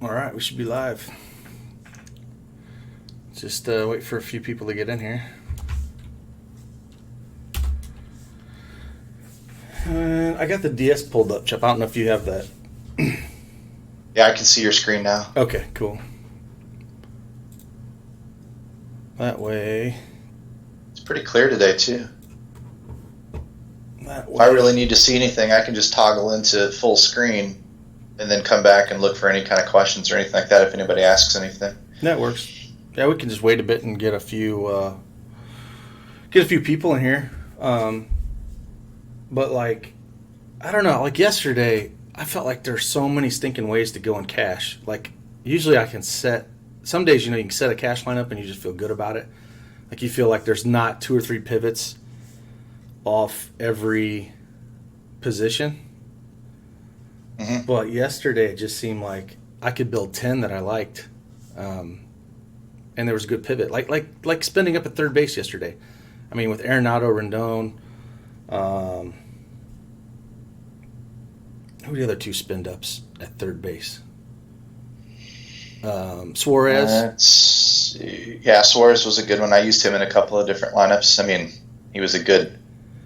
All right, we should be live. Just wait for a few people to get in here. I got the DS pulled up, Chuck. I don't know if you have that. Yeah, I can see your screen now. Okay, cool. That way. It's pretty clear today, too. That way. If I really need to see anything, I can just toggle into full screen and then come back and look for any kind of questions or anything like that if anybody asks anything. That works. Yeah, we can just wait a bit and get a few people in here. But like, I don't know. Like yesterday, I felt like there's so many stinking ways to go in cash. Like usually, I can set. Some days, you can set a cash lineup and you just feel good about it. Like you feel like there's not 2 or 3 pivots off every position. Mm-hmm. But yesterday, it just seemed like I could build 10 that I liked. And there was a good pivot, like spending up at third base yesterday. I mean, with Arenado, Rendon, who are the other 2 spend ups at third base? Suarez. Suarez was a good one. I used him in a couple of different lineups. I mean, he was a good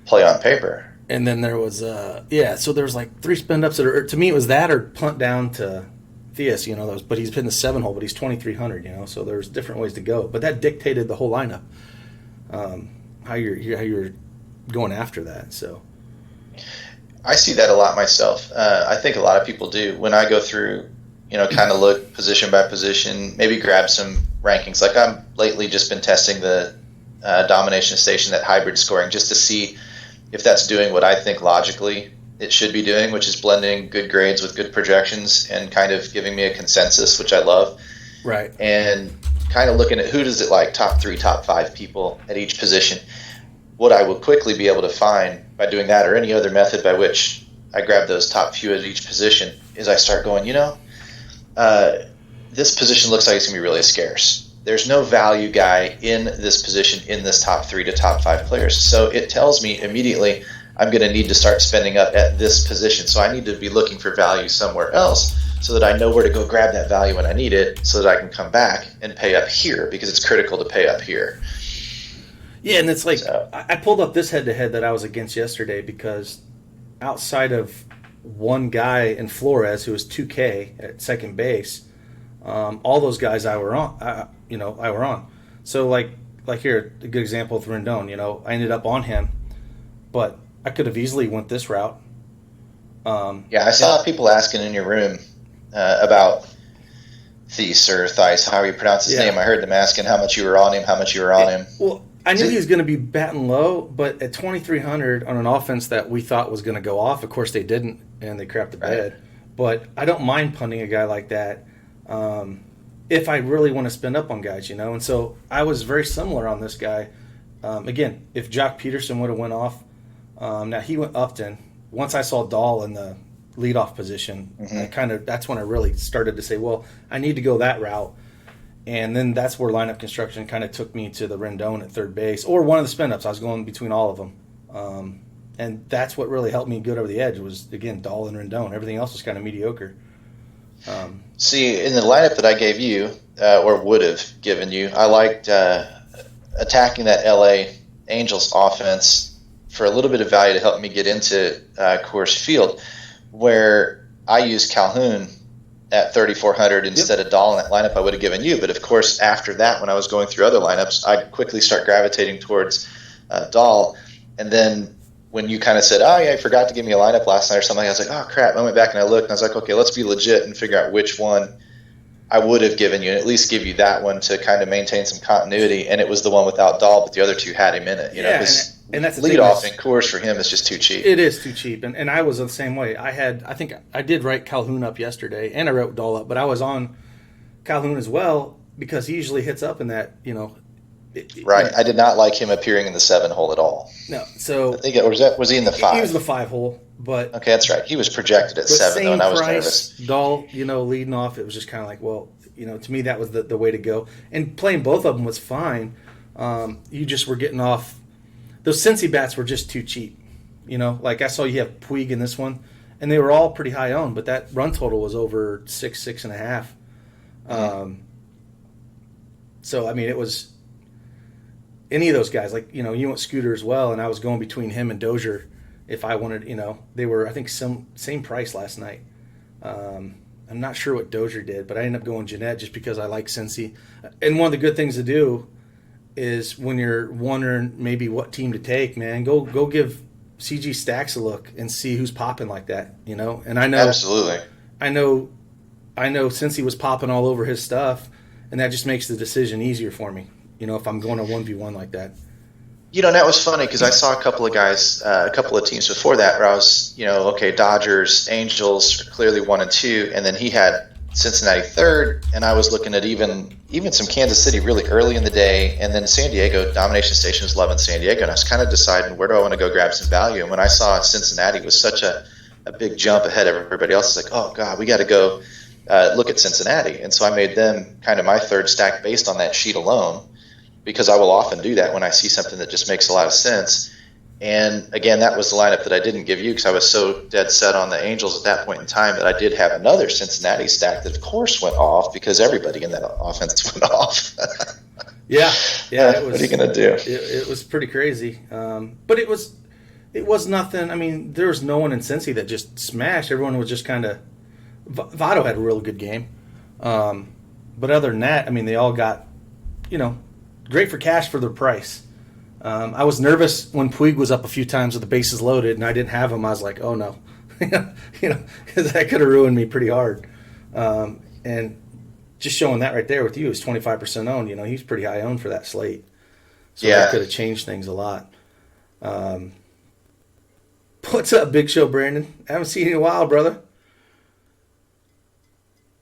play on paper. And then there was so there was like 3 spend ups that are, to me it was that or punt down to Theus, but he's been the 7 hole, but he's 2,300, so there's different ways to go. But that dictated the whole lineup, how you're going after that. So I see that a lot myself. I think a lot of people do. When I go through, kind of look position by position, maybe grab some rankings. Like I'm lately just been testing the domination station, that hybrid scoring, just to see if that's doing what I think logically it should be doing, which is blending good grades with good projections and kind of giving me a consensus, which I love. Right. And kind of looking at who does it like, top 3, top 5 people at each position. What I will quickly be able to find by doing that, or any other method by which I grab those top few at each position, is I start going, this position looks like it's going to be really scarce. There's no value guy in this position in this top 3 to top 5 players. So it tells me immediately I'm going to need to start spending up at this position. So I need to be looking for value somewhere else so that I know where to go grab that value when I need it, so that I can come back and pay up here, because it's critical to pay up here. Yeah, and it's like, I pulled up this head-to-head that I was against yesterday, because outside of one guy in Flores who was 2K at second base, all those guys I were on. So like here, a good example with Rendon. I ended up on him, but I could have easily went this route. I saw people asking in your room about Thies or Thies, however you pronounce his name. I heard them asking how much you were on him. Well, I knew he was going to be batting low, but at 2,300 on an offense that we thought was going to go off, of course they didn't, and they crapped the bed. But I don't mind punting a guy like that if I really want to spend up on guys, And so I was very similar on this guy. Again, if Jock Peterson would have went off, now he went Upton. Once I saw Dahl in the leadoff position, that's when I really started to say, well, I need to go that route. And then that's where lineup construction kind of took me to the Rendon at third base, or one of the spin-ups. I was going between all of them. And that's what really helped me get over the edge was, again, Dahl and Rendon. Everything else was kind of mediocre. See, in the lineup that I gave you, or would have given you, I liked attacking that LA Angels offense for a little bit of value to help me get into Coors Field, where I used Calhoun at 3,400 instead of Dahl in that lineup I would have given you. But of course, after that, when I was going through other lineups, I'd quickly start gravitating towards Dahl. And then when you kind of said, oh, yeah, I forgot to give me a lineup last night or something, I was like, oh, crap. I went back and I looked, and I was like, okay, let's be legit and figure out which one I would have given you, and at least give you that one to kind of maintain some continuity. And it was the one without Dahl, but the other 2 had him in it. And that's the lead off in Coors for him is just too cheap. It is too cheap, and I was the same way. I think I did write Calhoun up yesterday, and I wrote Dahl up, but I was on Calhoun as well because he usually hits up in that, Right. I did not like him appearing in the 7 hole at all. No. So I think was he in the 5? He was the 5 hole, but okay, that's right. He was projected at 7 though, and I was nervous. Dahl, leading off, it was just kind of like, well, to me that was the way to go. And playing both of them was fine. You just were getting off. Those Cincy bats were just too cheap. Like I saw you have Puig in this one, and they were all pretty high owned, but that run total was over 6.5. So I mean, it was any of those guys. Like you went Scooter as well, and I was going between him and Dozier. If I wanted, they were I think same price last night. I'm not sure what Dozier did, but I ended up going Jeanette just because I like Cincy. And one of the good things to do is when you're wondering maybe what team to take, man, go give CG Stacks a look and see who's popping like that, And I know Absolutely. I know Cincy was popping all over his stuff, and that just makes the decision easier for me, if I'm going to 1v1 like that. And that was funny because I saw a couple of guys, a couple of teams before that where I was, okay, Dodgers, Angels are clearly 1 and 2, and then he had Cincinnati third, and I was looking at even some Kansas City really early in the day, and then San Diego, Domination Station was loving San Diego, and I was kind of deciding where do I want to go grab some value, and when I saw Cincinnati was such a big jump ahead of everybody else, it's like, oh, God, we got to go look at Cincinnati, and so I made them kind of my third stack based on that sheet alone, because I will often do that when I see something that just makes a lot of sense. And again, that was the lineup that I didn't give you because I was so dead set on the Angels at that point in time that I did have another Cincinnati stack that, of course, went off because everybody in that offense went off. Yeah. It was, what are you going to do? It was pretty crazy. But it was nothing. I mean, there was no one in Cincy that just smashed. Everyone was just kind of – Votto had a real good game. But other than that, I mean, they all got, great for cash for their price. I was nervous when Puig was up a few times with the bases loaded, and I didn't have him. I was like, "Oh no," because that could have ruined me pretty hard. And just showing that right there with you is 25% owned. He's pretty high owned for that slate, so that could have changed things a lot. What's up, Big Show Brandon? I haven't seen you in a while, brother.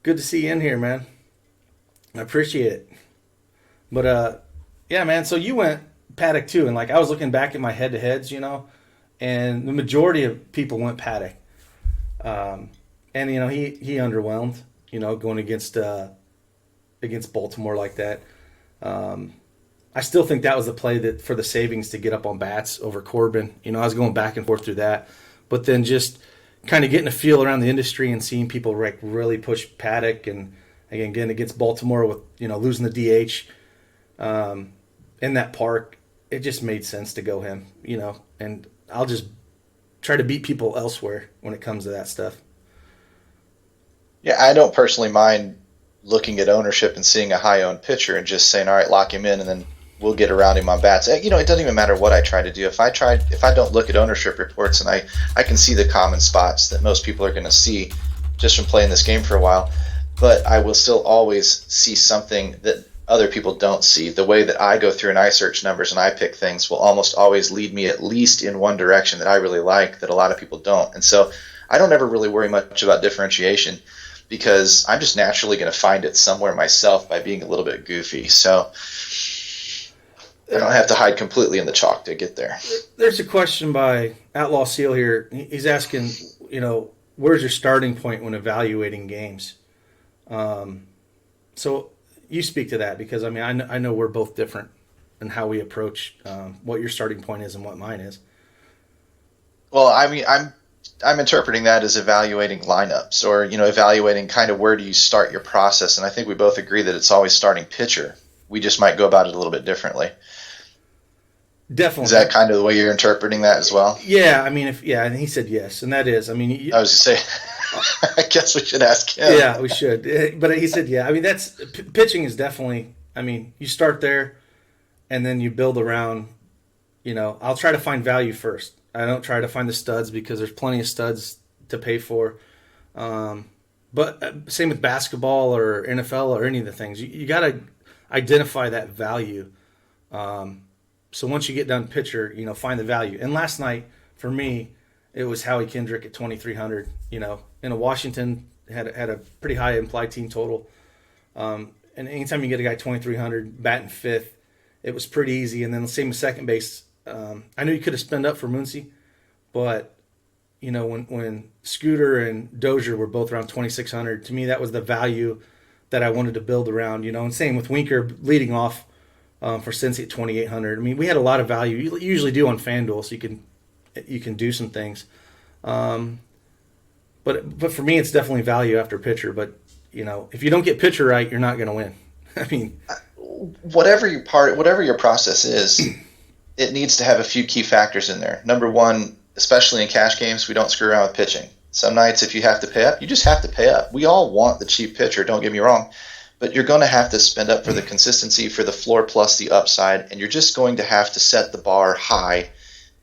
Good to see you in here, man. I appreciate it. But yeah, man. So you went Paddock too, and I was looking back at my head-to-heads, and the majority of people went Paddock, and he underwhelmed, going against Baltimore like that. I still think that was the play that for the savings to get up on bats over Corbin. I was going back and forth through that, but then just kind of getting a feel around the industry and seeing people really push Paddock, and again against Baltimore with losing the DH in that park. It just made sense to go him, and I'll just try to beat people elsewhere when it comes to that stuff. Yeah, I don't personally mind looking at ownership and seeing a high-owned pitcher and just saying, all right, lock him in, and then we'll get around him on bats. It doesn't even matter what I try to do. If I don't look at ownership reports and I can see the common spots that most people are going to see just from playing this game for a while, but I will still always see something that other people don't see. The way that I go through and I search numbers and I pick things will almost always lead me at least in one direction that I really like that a lot of people don't. And so I don't ever really worry much about differentiation because I'm just naturally going to find it somewhere myself by being a little bit goofy. So I don't have to hide completely in the chalk to get there. There's a question by Outlaw Seal here. He's asking, where's your starting point when evaluating games? So you speak to that because, I know we're both different in how we approach what your starting point is and what mine is. Well, I'm interpreting that as evaluating lineups or, evaluating kind of where do you start your process. And I think we both agree that it's always starting pitcher. We just might go about it a little bit differently. Definitely. Is that kind of the way you're interpreting that as well? Yeah. And he said yes. And that is, I was going to say, I guess we should ask him. Yeah, we should. But he said, yeah. Pitching is definitely, you start there and then you build around, I'll try to find value first. I don't try to find the studs because there's plenty of studs to pay for. But same with basketball or NFL or any of the things. You got to identify that value. So once you get done pitcher, find the value. And last night, for me, it was Howie Kendrick at 2,300. In a Washington had a pretty high implied team total. And anytime you get a guy 2,300 batting fifth, it was pretty easy. And then the same with second base. I knew you could have spent up for Muncy, but when Scooter and Dozier were both around 2,600, to me that was the value that I wanted to build around. And same with Winker leading off for Cincy at 2,800. We had a lot of value. You usually do on FanDuel, so you can do some things. But for me, it's definitely value after pitcher. But if you don't get pitcher right, you're not going to win. I mean, whatever your process is, it needs to have a few key factors in there. Number one, especially in cash games, we don't screw around with pitching. Some nights, if you have to pay up, you just have to pay up. We all want the cheap pitcher, don't get me wrong, but you're going to have to spend up for the consistency, for the floor plus the upside, and you're just going to have to set the bar high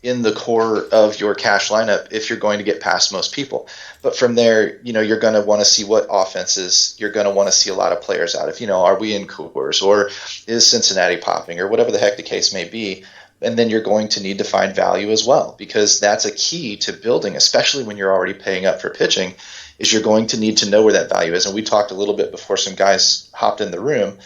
in the core of your cash lineup if you're going to get past most people. But from there, you're going to want to see what offenses you're going to want to see a lot of players out of. Are we in Coors, or is Cincinnati popping, or whatever the heck the case may be. And then you're going to need to find value as well, because that's a key to building, especially when you're already paying up for pitching, is you're going to need to know where that value is. And we talked a little bit before some guys hopped in the room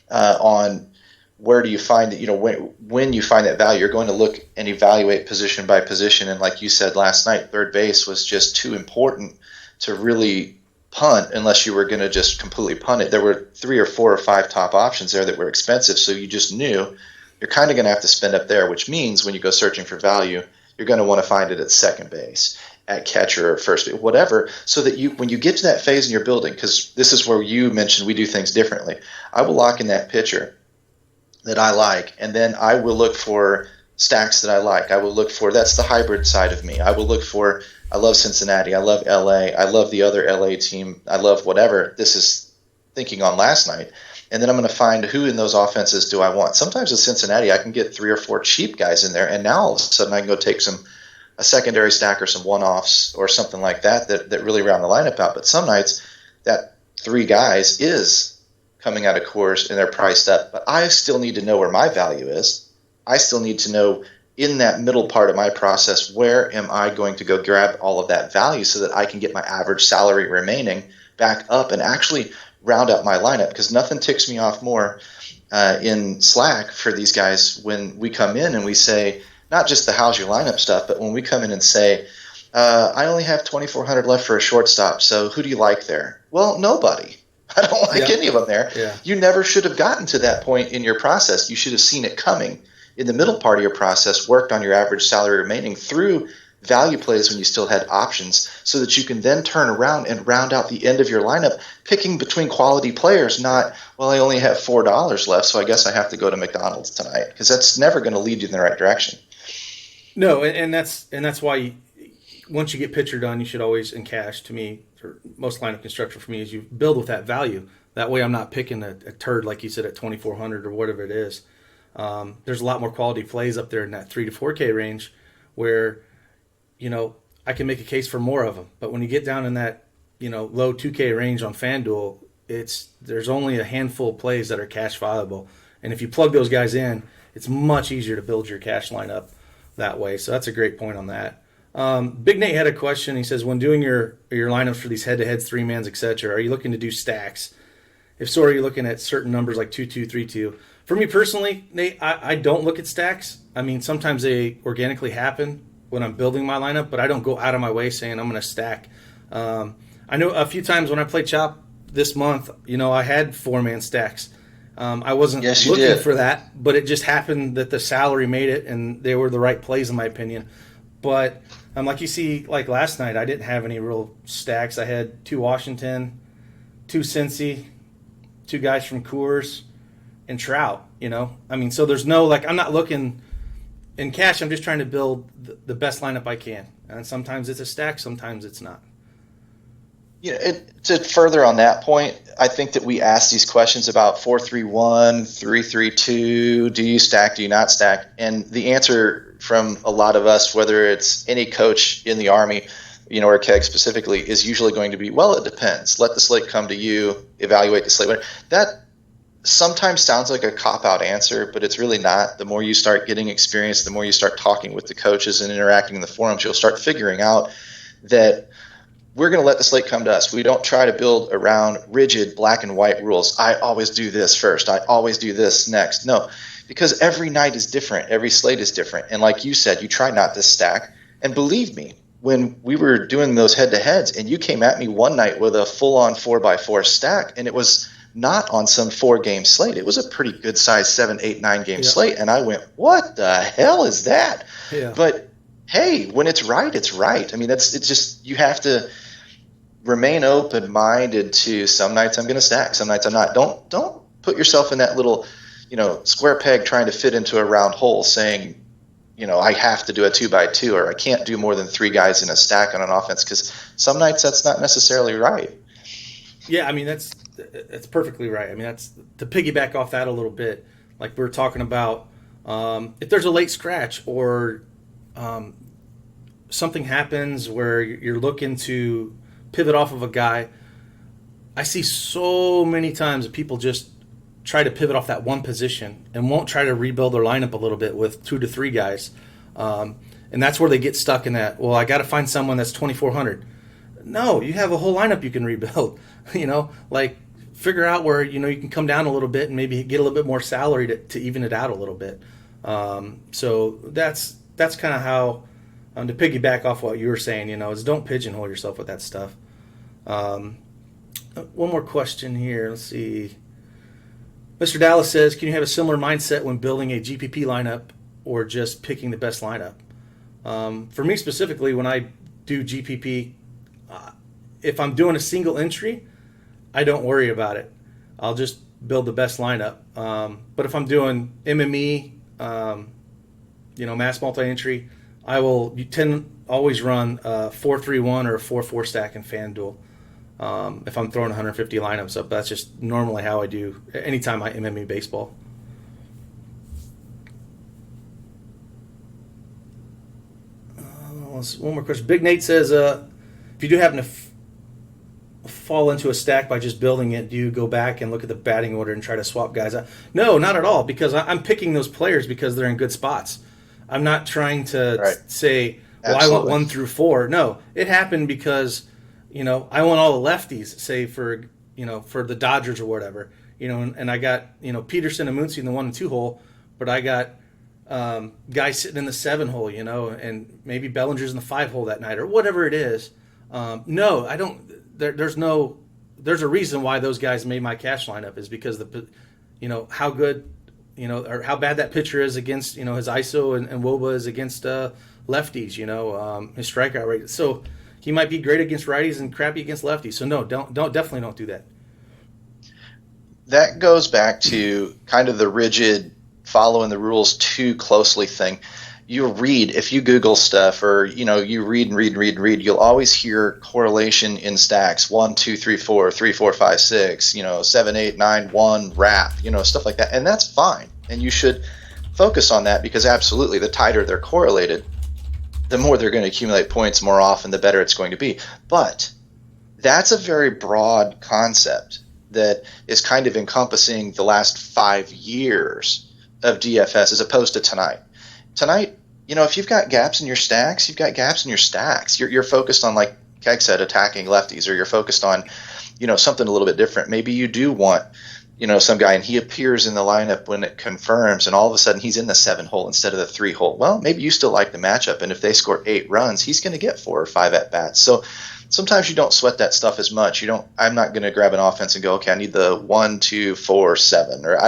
on where do you find it, when you find that value, you're going to look and evaluate position by position. And like you said last night, third base was just too important to really punt unless you were going to just completely punt it. There were 3 or 4 or 5 top options there that were expensive, so you just knew you're kind of going to have to spend up there, which means when you go searching for value, you're going to want to find it at second base, at catcher or first base, whatever, so that when you get to that phase in your building, because this is where you mentioned we do things differently, I will lock in that pitcher that I like, and then I will look for stacks that I like. I will look for, that's the hybrid side of me. I will look for, I love Cincinnati, I love LA, I love the other LA team, I love whatever. This is thinking on last night. And then I'm going to find who in those offenses do I want. Sometimes with Cincinnati, I can get 3 or 4 cheap guys in there, and now all of a sudden I can go take a secondary stack or some one-offs or something like that really round the lineup out. But some nights that 3 guys is coming out of Coors and they're priced up. But I still need to know where my value is. I still need to know in that middle part of my process, where am I going to go grab all of that value so that I can get my average salary remaining back up and actually round out my lineup, because nothing ticks me off more in Slack for these guys when we come in and we say, not just the how's your lineup stuff, but when we come in and say, I only have 2,400 left for a shortstop, so who do you like there? Well, nobody. I don't like any of them there. Yeah. You never should have gotten to that point in your process. You should have seen it coming in the middle part of your process, worked on your average salary remaining through value plays when you still had options, so that you can then turn around and round out the end of your lineup, picking between quality players, not, well, I only have $4 left, so I guess I have to go to McDonald's tonight, because that's never going to lead you in the right direction. No, and that's why once you get pitcher done, you should always, in cash, to me, or most lineup construction for me, is you build with that value. That way I'm not picking a turd, like you said, at 2,400 or whatever it is. There's a lot more quality plays up there in that 3 to 4K range where, I can make a case for more of them. But when you get down in that, low 2K range on FanDuel, there's only a handful of plays that are cash viable. And if you plug those guys in, it's much easier to build your cash lineup that way. So that's a great point on that. Big Nate had a question. He says, when doing your lineups for these head-to-heads, 3-mans, etc., are you looking to do stacks? If so, are you looking at certain numbers like 2-2, 3-2? For me personally, Nate, I don't look at stacks. I mean, sometimes they organically happen when I'm building my lineup, but I don't go out of my way saying I'm going to stack. I know a few times when I played Chop this month, I had 4-man stacks. I wasn't looking for that, but it just happened that the salary made it, and they were the right plays in my opinion. But like you see, like last night, I didn't have any real stacks. I had 2 Washington, 2 Cincy, 2 guys from Coors, and Trout. So there's no, I'm not looking in cash. I'm just trying to build the best lineup I can, and sometimes it's a stack, sometimes it's not. To further on that point, I think that we ask these questions about 4-3-1, 3-3-2, do you stack, do you not stack? And the answer from a lot of us, whether it's any coach in the Army, or Keg specifically, is usually going to be, well, it depends. Let the slate come to you, evaluate the slate. That sometimes sounds like a cop-out answer, but it's really not. The more you start getting experience, the more you start talking with the coaches and interacting in the forums, you'll start figuring out that we're going to let the slate come to us. We don't try to build around rigid black and white rules. I always do this first. I always do this next. No, because every night is different. Every slate is different. And like you said, you try not to stack. And believe me, when we were doing those head-to-heads and you came at me one night with a full-on 4x4 stack, and it was not on some 4-game slate. It was a pretty good size 7, 8, 9-game slate. And I went, what the hell is that? Yeah. But hey, when it's right, it's right. I mean, it's just, you have to remain open-minded to some nights I'm going to stack, some nights I'm not. Don't put yourself in that little, square peg trying to fit into a round hole saying, I have to do a 2x2 or I can't do more than 3 guys in a stack on an offense, because some nights that's not necessarily right. Yeah, I mean that's perfectly right. I mean that's to piggyback off that a little bit. Like we were talking about, if there's a late scratch or something happens where you're looking to pivot off of a guy, I see so many times that people just try to pivot off that one position and won't try to rebuild their lineup a little bit with 2 to 3 guys. And that's where they get stuck in that, well, I got to find someone that's 2,400. No, you have a whole lineup you can rebuild. Like figure out where, you can come down a little bit and maybe get a little bit more salary to even it out a little bit. So that's kind of how, to piggyback off what you were saying, is don't pigeonhole yourself with that stuff. One more question here. Let's see. Mr. Dallas says, can you have a similar mindset when building a GPP lineup or just picking the best lineup? For me specifically, when I do GPP, if I'm doing a single entry, I don't worry about it. I'll just build the best lineup. But if I'm doing MME, mass multi-entry, you tend always run a 4-3-1 or a 4-4 stack in FanDuel. If I'm throwing 150 lineups up, that's just normally how I do anytime I MME baseball. One more question. Big Nate says, if you do happen to fall into a stack by just building it, do you go back and look at the batting order and try to swap guys out? No, not at all, because I'm picking those players because they're in good spots. I'm not trying to say, well, Absolutely. I want 1 through 4. No, it happened because, I want all the lefties, say for the Dodgers or whatever, and I got, Peterson and Muncy in the 1 and 2 hole, but I got guys sitting in the 7 hole, and maybe Bellinger's in the 5 hole that night or whatever it is. No, I don't. There's a reason why those guys made my cash lineup is because how good, or how bad that pitcher is against, his ISO and WOBA is against lefties, his strikeout rate. So he might be great against righties and crappy against lefties. So no, definitely don't do that. That goes back to kind of the rigid following the rules too closely thing. If you Google stuff or, you read, you'll always hear correlation in stacks, 1, 2, 3, 4, 3, 4, 5, 6, 7, 8, 9, 1, wrap, stuff like that. And that's fine. And you should focus on that because absolutely the tighter they're correlated, the more they're going to accumulate points more often, the better it's going to be. But that's a very broad concept that is kind of encompassing the last 5 years of DFS as opposed to tonight. Tonight, if you've got gaps in your stacks, you've got gaps in your stacks. You're focused on, like Keg said, attacking lefties, or you're focused on, something a little bit different. Maybe you do want, some guy and he appears in the lineup when it confirms and all of a sudden he's in the 7 hole instead of the 3 hole. Well, maybe you still like the matchup, and if they score 8 runs, he's going to get 4 or 5 at bats. So sometimes you don't sweat that stuff as much. I'm not going to grab an offense and go, okay, I need the 1, 2, 4, 7, or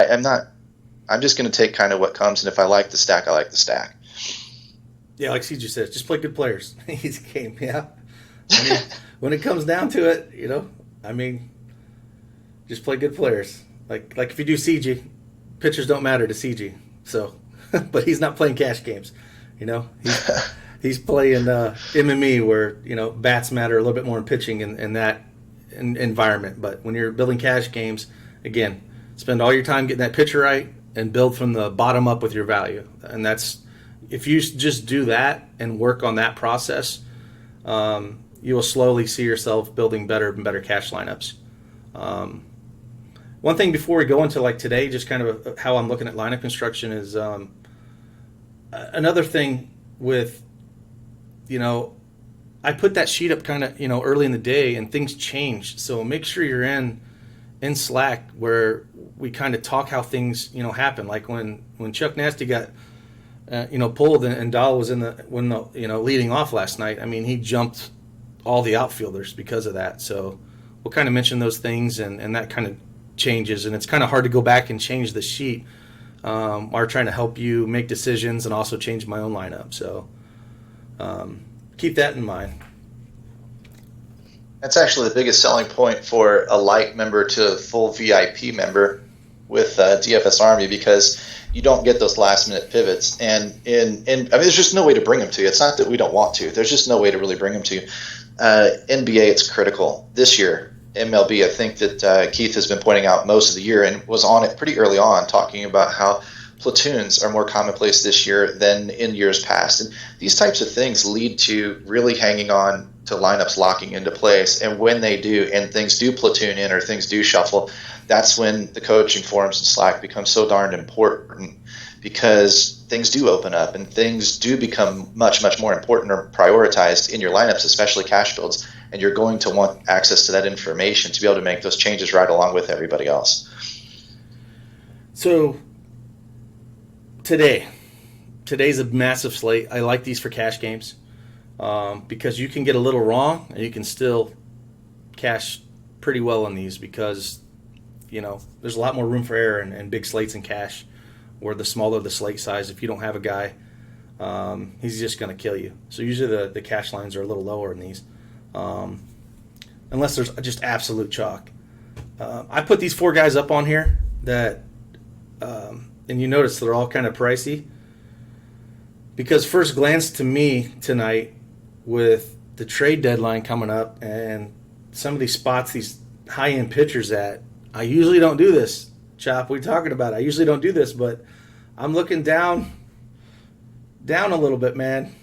I'm just going to take kind of what comes, and if I like the stack, I like the stack. Yeah, like CJ says, just play good players. Easy game, yeah. I mean, when it comes down to it, just play good players. Like if you do CG, pitchers don't matter to CG. So, but he's not playing cash games. He's playing MME where bats matter a little bit more in pitching in that environment. But when you're building cash games, again, spend all your time getting that pitcher right and build from the bottom up with your value. And that's, if you just do that and work on that process, you will slowly see yourself building better and better cash lineups. One thing before we go into like today, just kind of how I'm looking at lineup construction is another thing with, I put that sheet up kind of, early in the day and things change. So make sure you're in Slack where we kind of talk how things, happen. Like when Chuck Nasty got, pulled and Dahl was leading off last night. I mean, he jumped all the outfielders because of that. So we'll kind of mention those things and that kind of changes. And it's kind of hard to go back and change the sheet. Are trying to help you make decisions and also change my own lineup. So keep that in mind. That's actually the biggest selling point for a light member to a full VIP member with DFS Army, because you don't get those last minute pivots. And I mean, there's just no way to bring them to you. It's not that we don't want to. There's just no way to really bring them to you. NBA, it's critical. This year, MLB, I think that Keith has been pointing out most of the year and was on it pretty early on, talking about how platoons are more commonplace this year than in years past. And these types of things lead to really hanging on to lineups locking into place. And when they do, and things do platoon in or things do shuffle, that's when the coaching forums and Slack become so darned important, because things do open up and things do become much, much more important or prioritized in your lineups, especially cash builds. And you're going to want access to that information to be able to make those changes right along with everybody else. So today's a massive slate. I like these for cash games because you can get a little wrong and you can still cash pretty well on these, because there's a lot more room for error in big slates in cash, or the smaller the slate size. If you don't have a guy, he's just going to kill you. So usually the cash lines are a little lower in these, unless there's just absolute chalk. I put these 4 guys up on here that and you notice they're all kind of pricey, because first glance to me tonight, with the trade deadline coming up and some of these spots these high-end pitchers at, I usually don't do this. Chop, what are you talking about? I usually don't do this, but I'm looking down a little bit, man.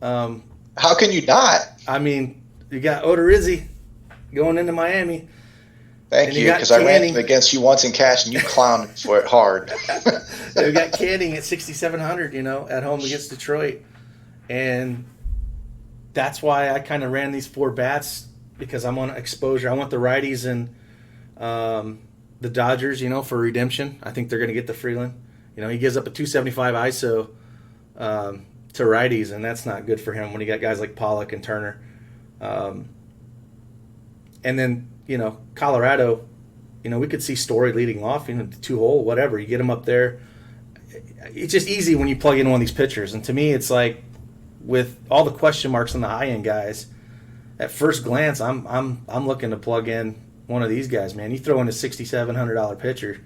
How can you not? I mean, you got Odorizzi going into Miami. Thank you, because I ran him against you once in cash, and you clowned for it hard. We got Canning at 6,700, at home against Detroit. And that's why I kind of ran these 4 bats, because I want exposure. I want the righties and the Dodgers, for redemption. I think they're going to get the Freeland. He gives up a 275 ISO to righties, and that's not good for him when you got guys like Pollock and Turner. And then, Colorado, we could see Story leading off, the 2-hole, whatever. You get him up there. It's just easy when you plug in one of these pitchers. And to me, it's like, with all the question marks on the high-end guys, at first glance, I'm looking to plug in one of these guys, man. You throw in a $6,700 pitcher.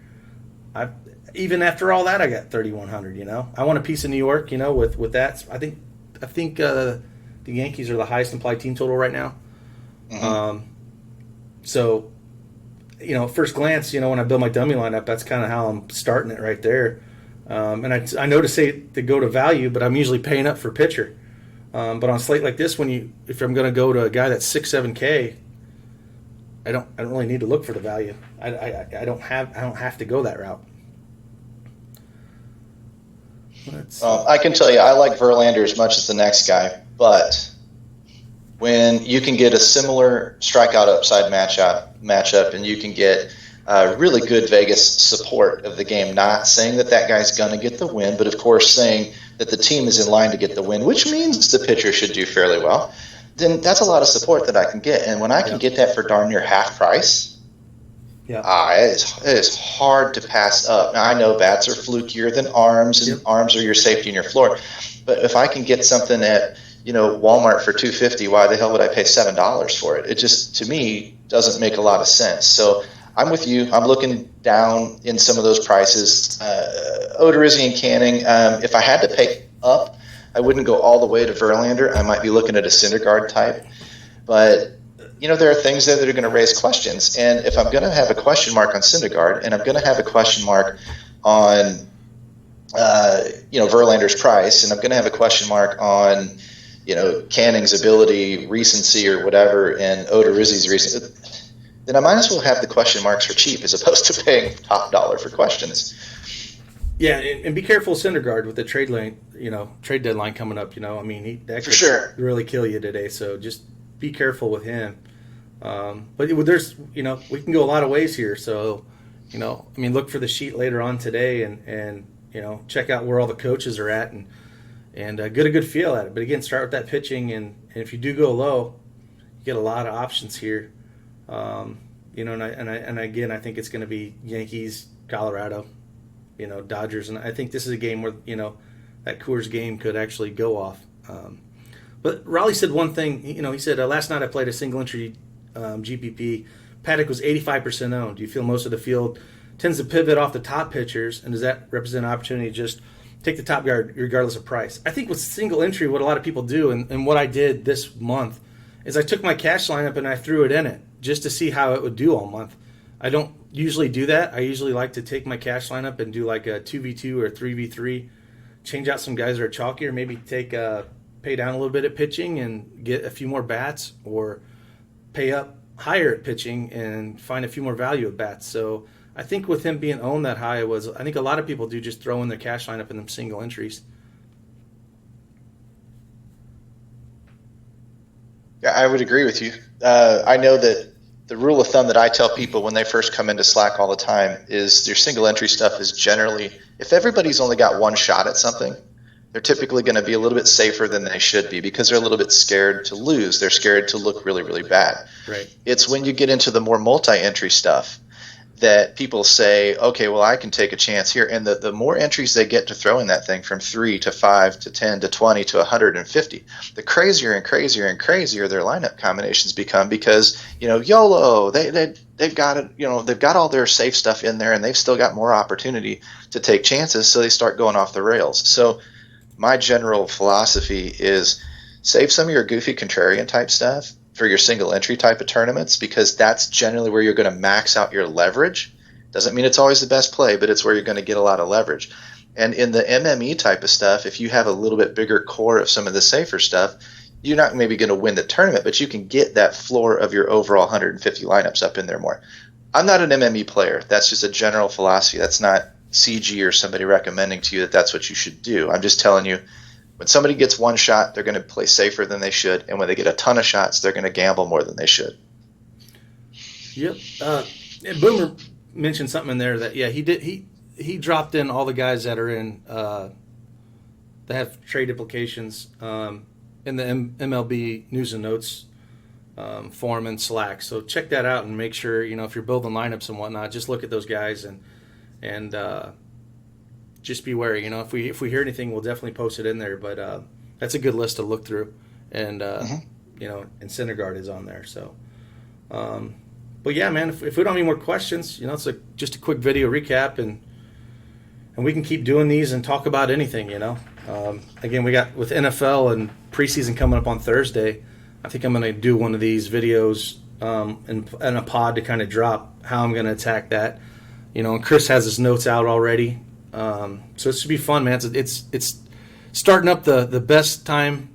Even after all that, I got 3,100. I want a piece of New York. With that, I think the Yankees are the highest implied team total right now. Mm-hmm. So, at first glance, when I build my dummy lineup, that's kind of how I'm starting it right there. And I know to say to go to value, but I'm usually paying up for pitcher. But on a slate like this, if I'm going to go to a guy that's 6-7K, I don't really need to look for the value. I don't have to go that route. I can tell you, I like Verlander as much as the next guy, but when you can get a similar strikeout upside matchup, and you can get really good Vegas support of the game, not saying that guy's going to get the win, but of course saying that the team is in line to get the win, which means the pitcher should do fairly well, then that's a lot of support that I can get. And when I can get that for darn near half price, it is hard to pass up. Now, I know bats are flukier than arms, and arms are your safety and your floor. But if I can get something at Walmart for $2.50, why the hell would I pay $7 for it? It just, to me, doesn't make a lot of sense. So I'm with you. I'm looking down in some of those prices. Odorizzi and Canning, if I had to pay up, I wouldn't go all the way to Verlander. I might be looking at a Syndergaard type. But, there are things there that are going to raise questions. And if I'm going to have a question mark on Syndergaard, and I'm going to have a question mark on, Verlander's price, and I'm going to have a question mark on, Canning's ability, recency, or whatever, and Odorizzi's recency, then I might as well have the question marks for cheap as opposed to paying top dollar for questions. Yeah, and be careful, Syndergaard, with the trade deadline coming up. That could sure really kill you today. So just be careful with him. But there's, we can go a lot of ways here. So, look for the sheet later on today, and check out where all the coaches are at, and get a good feel at it. But again, start with that pitching, and if you do go low, you get a lot of options here. And again, I think it's going to be Yankees, Colorado, Dodgers, and I think this is a game where that Coors game could actually go off. But Raleigh said one thing. He said last night I played a single entry GPP, Paddock was 85% owned. Do you feel most of the field tends to pivot off the top pitchers, and does that represent an opportunity to just take the top guard regardless of price? I think with single entry, what a lot of people do, and what I did this month, is I took my cash lineup and I threw it in it just to see how it would do all month. I don't usually do that. I usually like to take my cash lineup and do like a 2v2 or 3v3, change out some guys that are chalky, or maybe pay down a little bit at pitching and get a few more bats, or pay up higher at pitching and find a few more value at bats. So I think with him being owned that high, I think a lot of people do just throw in their cash lineup in them single entries. Yeah, I would agree with you. I know that the rule of thumb that I tell people when they first come into Slack all the time is your single entry stuff is generally, if everybody's only got one shot at something, they're typically going to be a little bit safer than they should be because they're a little bit scared to lose. They're scared to look really, really bad. Right. It's when you get into the more multi-entry stuff that people say, okay, well, I can take a chance here. And the more entries they get to throw in that thing, from 3 to 5 to 10 to 20 to 150, the crazier and crazier and crazier their lineup combinations become, because, YOLO, they've got it, they've got all their safe stuff in there and they've still got more opportunity to take chances. So they start going off the rails. So my general philosophy is save some of your goofy contrarian type stuff for your single entry type of tournaments, because that's generally where you're going to max out your leverage. Doesn't mean it's always the best play, but it's where you're going to get a lot of leverage. And in the MME type of stuff, if you have a little bit bigger core of some of the safer stuff, you're not maybe going to win the tournament, but you can get that floor of your overall 150 lineups up in there more. I'm not an MME player. That's just a general philosophy. That's not CG or somebody recommending to you that that's what you should do. I'm just telling you, when somebody gets one shot, they're going to play safer than they should. And when they get a ton of shots, they're going to gamble more than they should. Yep. And Boomer mentioned something in there that, he did. He dropped in all the guys that are in that have trade implications in the MLB News and Notes forum and Slack. So check that out and make sure, if you're building lineups and whatnot, just look at those guys and just be wary. If we hear anything, we'll definitely post it in there. But that's a good list to look through, and and Syndergaard is on there. So, but yeah, man, if we don't have any more questions, it's just a quick video recap, and we can keep doing these and talk about anything. Again, we got with NFL and preseason coming up on Thursday. I think I'm going to do one of these videos in a pod to kind of drop how I'm going to attack that. And Chris has his notes out already. So it should be fun, man. It's starting up the best time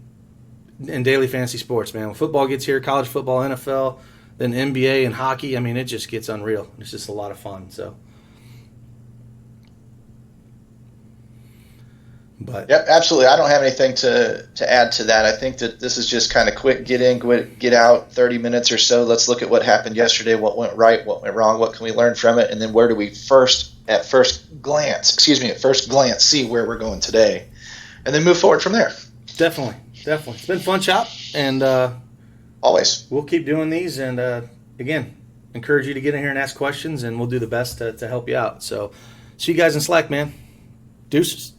in daily fantasy sports, man. When football gets here, college football, NFL, then NBA and hockey, it just gets unreal. It's just a lot of fun. So, but yeah, absolutely. I don't have anything to add to that. I think that this is just kind of quick, get in, get out, 30 minutes or so. Let's look at what happened yesterday, what went right, what went wrong, what can we learn from it, and then where do we at first glance, see where we're going today, and then move forward from there. Definitely. It's been fun, Chop, and always. We'll keep doing these, and again, encourage you to get in here and ask questions, and we'll do the best to help you out. So, see you guys in Slack, man. Deuces.